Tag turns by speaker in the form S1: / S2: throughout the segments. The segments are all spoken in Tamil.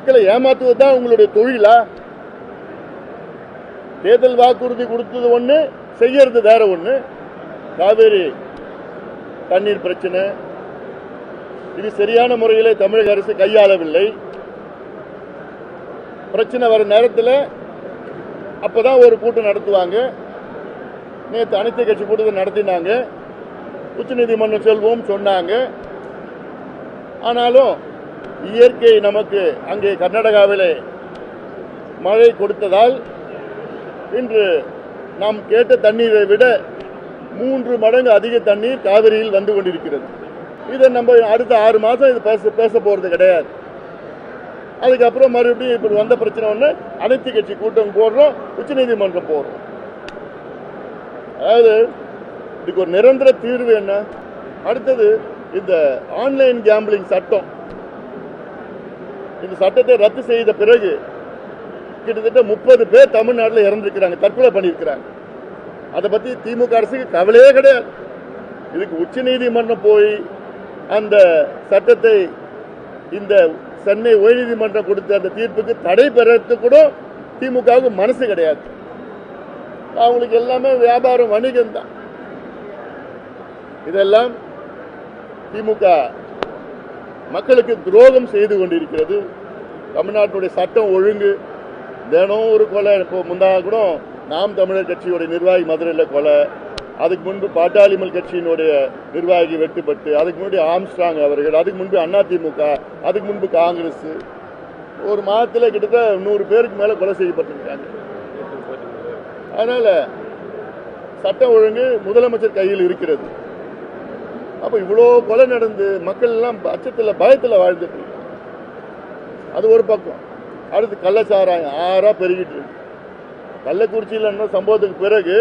S1: மக்களை ஏமாற்றுவது தான் உங்களுடைய தொழிலா? தேர்தல் வாக்குறுதி கொடுத்தது ஒண்ணு, செய்யறது வேற ஒண்ணு. காவேரி தண்ணீர் பிரச்சனை இது சரியான முறையில் தமிழக அரசு கையாளவில்லை. பிரச்சனை வர நேரத்தில் அப்பதான் ஒரு கூட்டம் நடத்துவாங்க. நேற்று அனைத்து கட்சி கூட்டத்தை நடத்தினாங்க. உச்சநீதிமன்றம் செல்வோம் சொன்னாங்க. ஆனாலும் இயற்கை நமக்கு அங்கே கர்நாடகாவிலே மழை கொடுத்ததால் இன்று நாம் கேட்ட தண்ணீரை விட 3 மடங்கு அதிக தண்ணீர் காவிரியில் வந்து கொண்டிருக்கிறது. இதை நம்ம அடுத்த 6 மாதம் இது பேச போறது கிடையாது. அதுக்கப்புறம் மறுபடியும் இப்படி வந்த பிரச்சனை ஒன்று அனைத்து கட்சி கூட்டம் போடுறோம், உச்சநீதிமன்றம் போடுறோம். அதாவது இதுக்கு ஒரு நிரந்தர தீர்வு என்ன? அடுத்தது இந்த ஆன்லைன் கேம்பிளிங் சட்டம், இந்த சட்டத்தை ரத்து செய்த பிறகு கிட்டத்தட்ட 30 பேர் தமிழ்நாட்டில் இறந்திருக்கிறாங்க, தற்கொலை பண்ணியிருக்கிறாங்க. அதை பத்தி திமுக அரசுக்கு கவலையே கிடையாது. இதுக்கு உச்சநீதிமன்றம் போய் அந்த சட்டத்தை இந்த சென்னை உயர்நீதிமன்றம் கொடுத்த அந்த தீர்ப்புக்கு தடை பெறத்து கூட திமுகவுக்கு மனசு கிடையாது. அவங்களுக்கு எல்லாமே வியாபாரம், வணிகம் தான். இதெல்லாம் திமுக மக்களுக்கு துரோகம் செய்து கொண்டிருக்கிறது. தமிழ்நாட்டுடைய சட்டம் ஒழுங்கு தினம் ஒரு கொலை. இப்போ முந்தா கூட நாம் தமிழர் கட்சியுடைய நிர்வாகி மதுரையில் கொலை, அதுக்கு முன்பு பாட்டாளிமல் கட்சியினுடைய நிர்வாகி வெட்டுப்பட்டு, அதுக்கு முன்னாடி ஆம்ஸ்ட்ராங் அவர்கள், அதுக்கு முன்பு அதிமுக, அதுக்கு முன்பு காங்கிரஸ். ஒரு மாதத்தில் கிட்டத்தட்ட 100 பேருக்கு மேல கொலை செய்யப்பட்டிருக்காங்க. அதனால சட்டம் ஒழுங்கு முதலமைச்சர் கையில் இருக்கிறது. அப்ப இவ்வளோ கொலை நடந்து மக்கள் எல்லாம் அச்சத்தில் பயத்தில் வாழ்ந்துட்டு இருக்காங்க. அது ஒரு பக்கம். அடுத்து கள்ளச்சாராயம் ஆறா பெருகிட்டு இருக்கு. கள்ளக்குறிச்சியில் சம்பவத்துக்கு பிறகு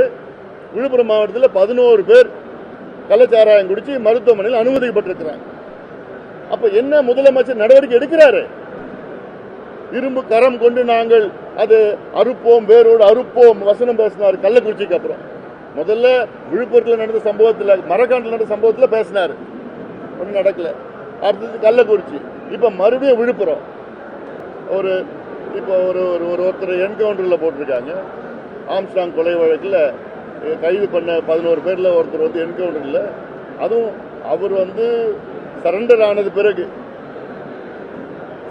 S1: விழுப்புரம் மாவட்டத்தில் 11 பேர் கள்ளச்சாராயம் குடிச்சு மருத்துவமனையில் அனுமதிக்கப்பட்டிருக்கிறாங்க. அப்ப என்ன முதலமைச்சர் நடவடிக்கை எடுக்கிறாரு? இரும்பு கரம் கொண்டு நாங்கள் அது அறுப்போம், வேரோடு அறுப்போம் வசனம் பேசினார். கள்ளக்குறிச்சிக்கு அப்புறம் முதல்ல விழுப்புரத்தில் நடந்த சம்பவத்தில், மரக்காண்டில் நடந்த சம்பவத்தில் பேசினார், ஒன்றும் நடக்கல. அடுத்தது கள்ளக்குறிச்சி, இப்ப மறுபடியும் விழுப்புரம். இப்போ ஒருத்தர் என்கவுண்டரில் போட்டிருக்காங்க. ஆம்ஸ்ட்ராங் கொலை வழக்கில் கைது பண்ண 11 பேர்ல ஒருத்தர் என்கவுண்டரில், அதுவும் அவர் சரண்டர் ஆனது பிறகு.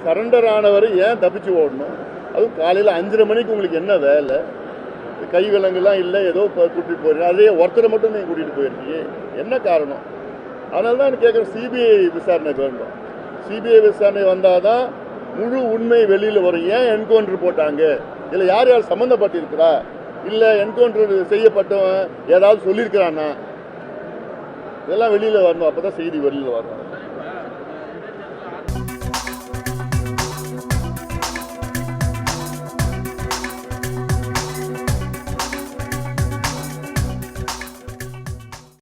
S1: சரண்டர் ஆனவர் ஏன் தப்பிச்சு ஓடணும்? அதுவும் காலையில் 5:30 மணிக்கு உங்களுக்கு என்ன வேலை? கை விலங்குலாம் இல்லை, ஏதோ கூட்டிட்டு போயிருக்கீங்க. அதே ஒருத்தரை மட்டும் நீங்க கூட்டிட்டு போயிருக்கீங்க, என்ன காரணம்? அதனால தான் கேட்குறேன், சிபிஐ விசாரணை வேண்டும். சிபிஐ விசாரணை வந்தாதான் முழு உண்மை வெளியில் வரும். ஏன் என்கவுண்டர் போட்டாங்க, இல்லை யார் யார் சம்மந்தப்பட்டிருக்கிறா, இல்லை என்கவுண்டர் செய்யப்பட்டவன் ஏதாவது சொல்லியிருக்கிறானா, இதெல்லாம் வெளியில் வரணும். அப்பதான் செய்தி வெளியில் வரணும்.